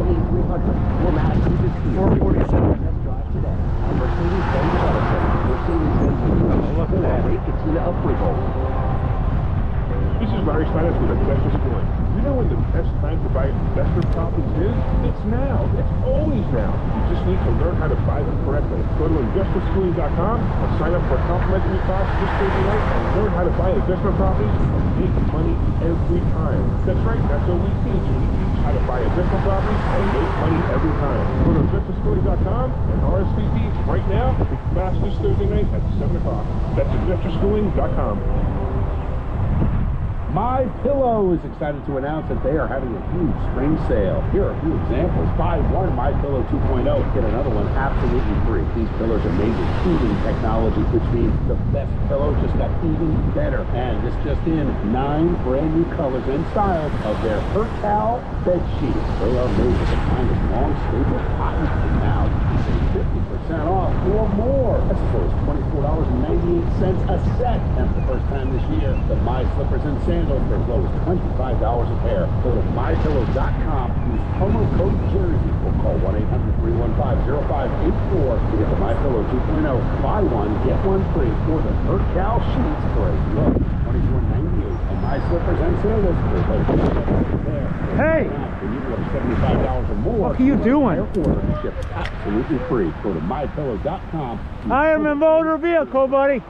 A300 4MATIC Coupe here. 447. Test drive today. On Mercedes-Benz development. Mercedes-Benz look at that. Katina of Freehold. This is Larry Steinitz with Investor Schooling. You know when the best time to buy investment properties is? It's now. It's always now. You just need to learn how to buy them correctly. Go to investorschooling.com and sign up for a complimentary class this Thursday night and learn how to buy investment properties and make money every time. That's right. That's what we teach. We teach how to buy investment properties and make money every time. Go to investorschooling.com and RSVP right now. Class this Thursday night at 7 o'clock. That's investorschooling.com. My Pillow is excited to announce that they are having a huge spring sale. Here are a few examples. Buy one My Pillow 2.0, get another one absolutely free. These pillows are made with cooling technology, which means the best pillow just got even better. And this just in, 9 brand new colors and styles of their Percal bed sheets. They are made with a kind of long, stable cotton. And now you can save 50% off or more. That's as low as $24.98 a set. And for the first time this year, the My Slippers and Sandals for as low as $25 a pair. Go to mypillow.com, use promo code Jersey, or call 1-800-315-0584 to get the My Pillow 2.0. Buy one, get one free, or the Percal sheets for as low as $24.98. And My Slippers and Sandals for as low as $25 a pair. Hey! When you order $75 or more, what are you doing? Their order ships absolutely free. Go to mypillow.com. I am a motor vehicle, buddy.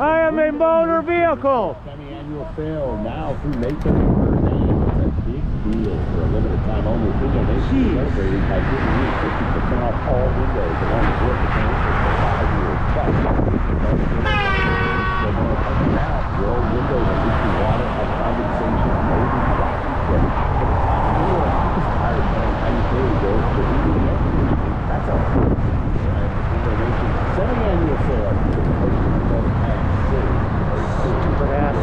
I am a motor vehicle. Semi-annual sale now through May 31st. It's a big deal for a limited time only. Innovation celebrating by giving you 50% off all windows along with 0% for 5 years. Plus, now your old windows are leaking water, have condensation, molding, rotten, and just tired of how you pay bills for heating and air conditioning. That's a Innovation semi-annual sale. Super ass.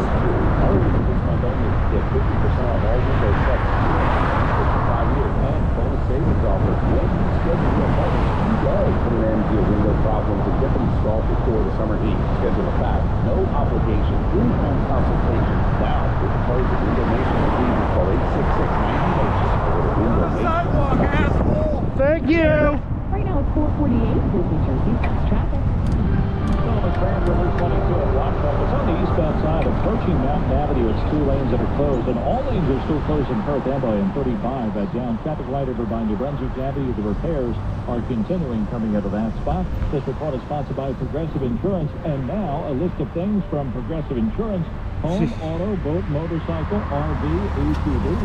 Get 50% off all windows for 5 years and bonus savings offers. When you schedule your appointment, you go put an end to your window problems and get them installed before the summer heat. Schedule a fast, no obligation, in-home consultation. Now, with the close of Window Nation, please call 866-90-NATION or Window Nation. Sidewalk, asshole! Thank you! Right now it's 448 with New Jersey fast traffic. It's on the eastbound side approaching Mountain Avenue. It's 2 lanes that are closed, and all lanes are still closed in Perth Amboy and 35 down. Traffic light over by New Brunswick Avenue. The repairs are continuing coming out of that spot. This report is sponsored by Progressive Insurance, and now a list of things from Progressive Insurance: home, auto, boat, motorcycle, RV, ATV.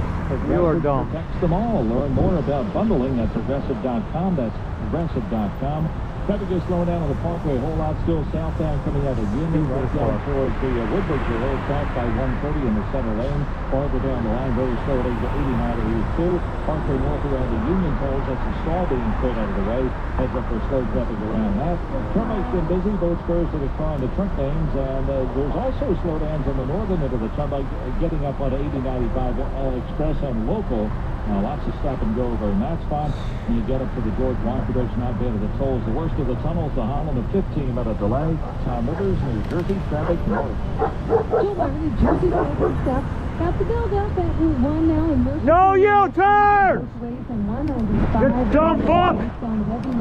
You are dumb. Protects them all. Learn more about bundling at progressive.com. That's progressive.com. Traffic is slowing down on the Parkway, a whole lot still southbound coming out of Union, right down towards the Woodbridge. You're a little trapped by 130 in the center lane. Farther down the line, very slow at 89 to Route 2. Parkway north around the Union tolls, that's a stall being pulled out of the way. Heads up for slow traffic around that. Turnpike's been busy, both spurs to the car in the truck lanes, and there's also slowdowns on the northern end of the Turnpike, getting up on 8095 Express and Local. Lots of stop and go over in that spot. When you get up to the George Walker Bridge, not bad at the tolls. The worst of the tunnels, the Holland, a 15-minute delay. Tom Rivers, New Jersey traffic north. Joe Martin, New Jersey traffic stop. Got the build up at Route 1 now in Mercy. No U-turn! From 195. You dumb fuck! From Hamilton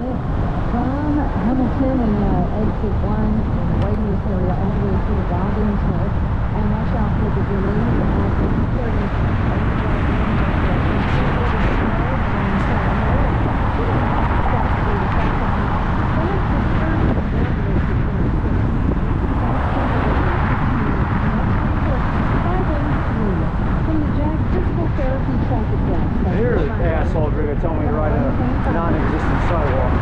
and exit 1 in the Whitehouse area all the way to the Valdez North. And watch out for the delay at the 30. Here's an asshole going to tell me to ride a non-existent sidewalk.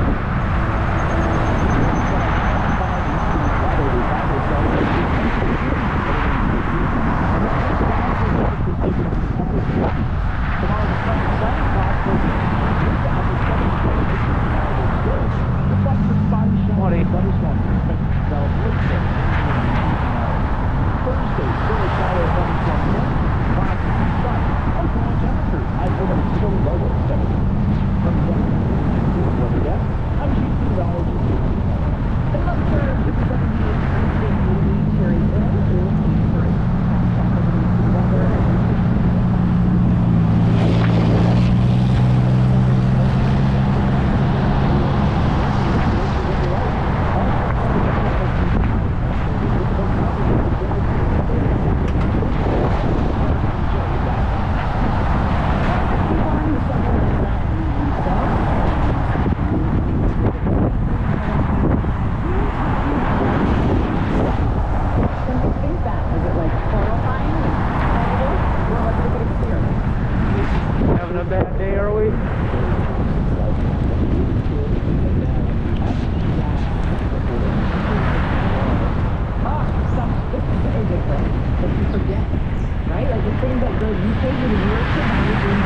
the UK with the Europe survivors in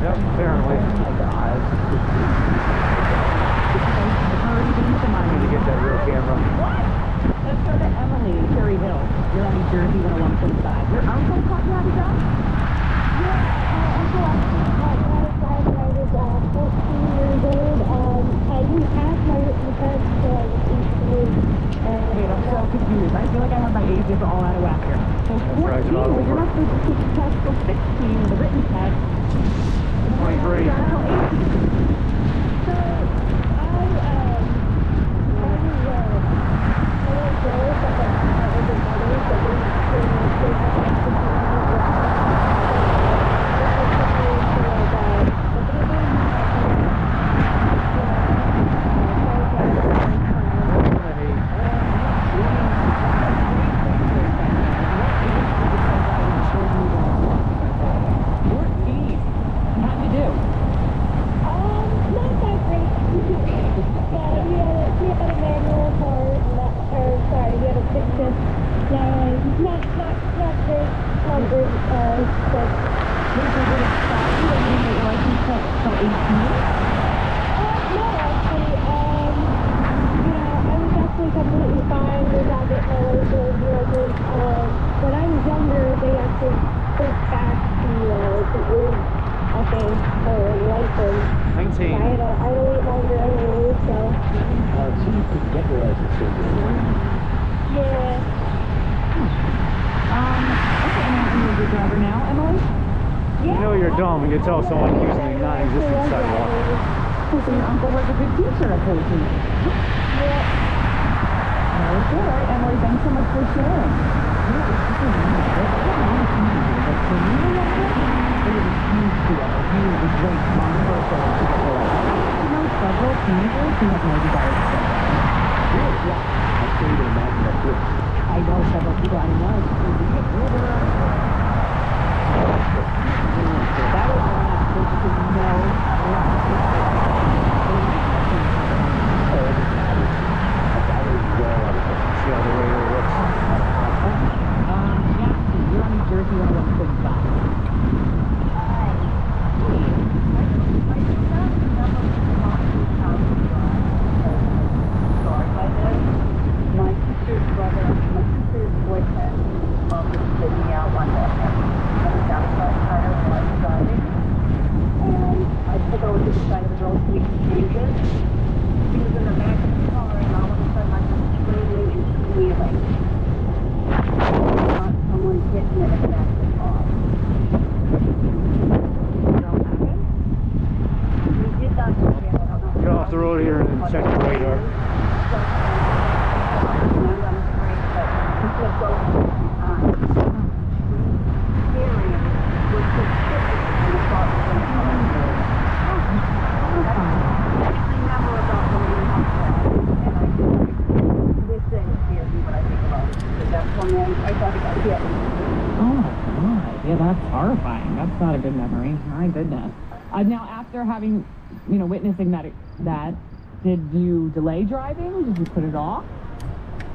Yep, apparently. I need to get that real camera. Let's go to Emily, Cherry Hill. You're on New Jersey 101.5. Your uncle taught you how to drive? Yeah, uncle actually taught me how to drive when I was 14 years old. I didn't pass my written test until I was 18. Wait, I'm so confused. I feel like I have my ages all out of whack here. So 14, right, it's all but you're over. not supposed to take the test till 16, the written test. 23. So, when I was younger, they actually put back the age, I think, for license. 19. I had to wait longer anyway, so. So you could get your license in Yeah. Okay, now you're a good driver now, Emily? You know you're dumb when you tell someone using a non-existent sidewalk. So your uncle was a good teacher at 14. Yeah. Okay, all right, Emily, thanks so much for sharing. Several teenagers who have no desire to stay. Yeah. I can't even imagine that too. I know several people I know. That was one that because See how the radar looks. yeah, you're on New Jersey 101.5. My sister's brother, my sister's boyfriend, was taking me out one day. I was outside tire while I was driving, and I took over to the side of the road so we could change it. He was in the back of the car, and all of a sudden I was screaming and squealing. I thought someone hit me in the back of the car. He did not hit me. I don't know. Get off the road here and then check the radar. Oh my God. Yeah, that's horrifying. That's not a good memory. My goodness. Now, after having, witnessing that, did you delay driving? Did you put it off?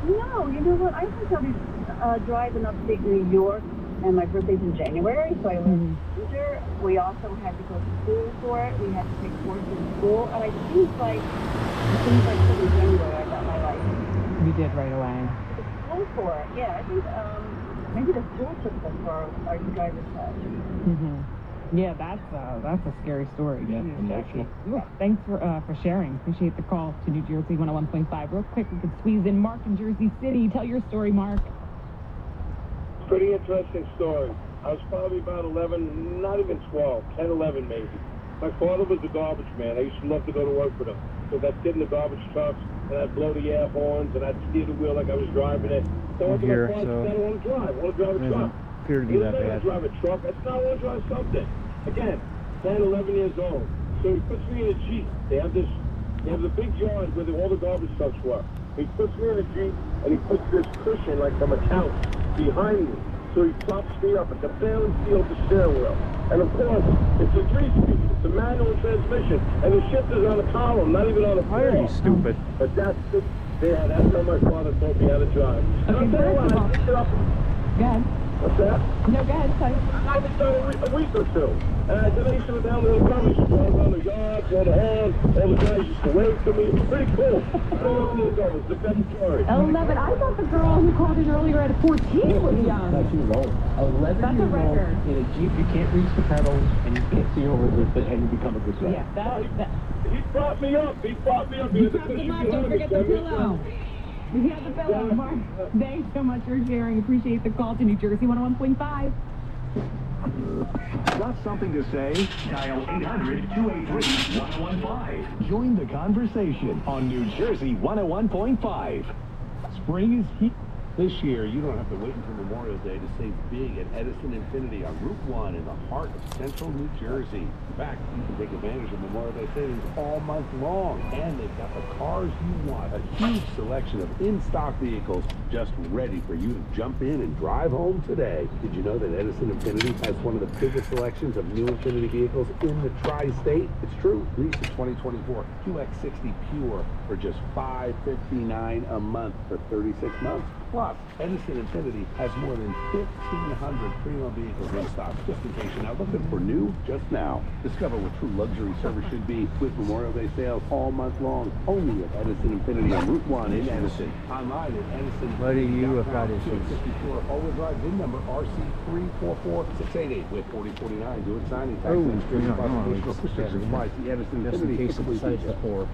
No, you know what? I think I'll be driving upstate New York, and my birthday's in January, so I went to winter. We also had to go to school for it. We had to take courses in school, and it seems like in January I got my license. You did right away. The school for it, yeah. I think maybe the school took us for our driver's test. Yeah, that's a scary story. Yeah, emotional. Thanks for sharing. Appreciate the call to New Jersey 101.5. Real quick, we could squeeze in Mark in Jersey City. Tell your story, Mark. Pretty interesting story. I was probably about 11, not even 12, 10, 11 maybe. My father was a garbage man. I used to love to go to work with him. So I'd sit in the garbage trucks, and I'd blow the air horns, and I'd steer the wheel like I was driving it. So I Here, said, I don't want to drive. I want to drive a truck. Appear to be that I bad. drive a truck. I said, I want to drive something. Again, 10, 11 years old. So he puts me in a Jeep. They have the big yard where all the garbage trucks were. He puts me in a Jeep, and he puts this cushion, like from a couch, behind me. So he props me up. I can barely feel the steering wheel. And of course, it's a 3-speed. It's a manual transmission. And the shifter's on a column, not even on a floor. Why are you stupid? But that's how my father taught me how to drive. And Okay, I'll tell you what, first of all- I picked it up. Good. What's that? No, go ahead, sorry. I just started a week or two. And I used to go down to the garbage, drive around the yard, throw the horn. All the guys used to wave to me. It was pretty cool. I don't know the the best story. 11. I thought the girl who called in earlier at 14 was young. That's too low. 11 That's a years old record. in a Jeep, you can't reach the pedals, and you can't see over and you become a good driver. Yeah, that. He brought me up. He brought me up. You got the mug, don't forget the pillow. You got the pillow, Mark. Thanks so much for sharing. Appreciate the call to New Jersey 101.5. Got something to say? Dial 800-283-1015. Join the conversation on New Jersey 101.5. Spring is heat. This year, you don't have to wait until Memorial Day to save big at Edison Infinity on Route 1 in the heart of central New Jersey. In fact, you can take advantage of Memorial Day savings all month long. And they've got the cars you want. A huge selection of in-stock vehicles just ready for you to jump in and drive home today. Did you know that Edison Infinity has one of the biggest selections of new Infinity vehicles in the tri-state? It's true. Lease a 2024 QX60 Pure for just $559 a month for 36 months. Plus, Edison Infinity has more than 1,500 pre-owned vehicles in stock, just in case you're not looking for new just now. Discover what true luxury service should be with Memorial Day sales all month long, only at Edison Infinity on Route 1 in Edison. Online at Edison. What do you have got issues? 254 all-wheel drive VIN number RC344688 with 4049. Do it signing tax. Oh, Restrictions apply. See Edison just in Infinity. case it decides to pour.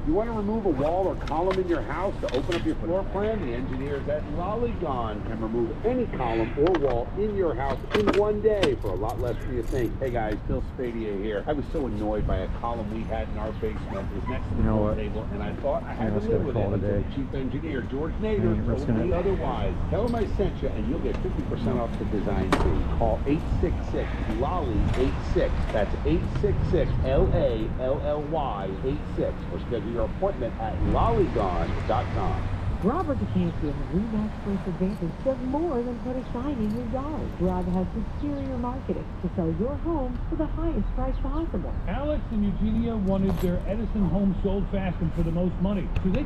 You want to remove a wall or column in your house to open up your floor plan? The engineers at Lollygon can remove any column or wall in your house in one day for a lot less than you think. Hey guys, Bill Spadier here. I was so annoyed by a column we had in our basement. It was next to the pool table, and I thought I had to live with it until the chief engineer, George Nader, told me otherwise. Tell him I sent you, and you'll get 50% off the design fee. Call 866-LOLLY-86. That's 866-LALLY-86, or schedule your appointment at lollygon.com. Robert DeCampion, RE/MAX First Advantage, does more than put a sign in your yard. Rob has superior marketing to sell your home for the highest price possible. Alex and Eugenia wanted their Edison home sold fast and for the most money. So they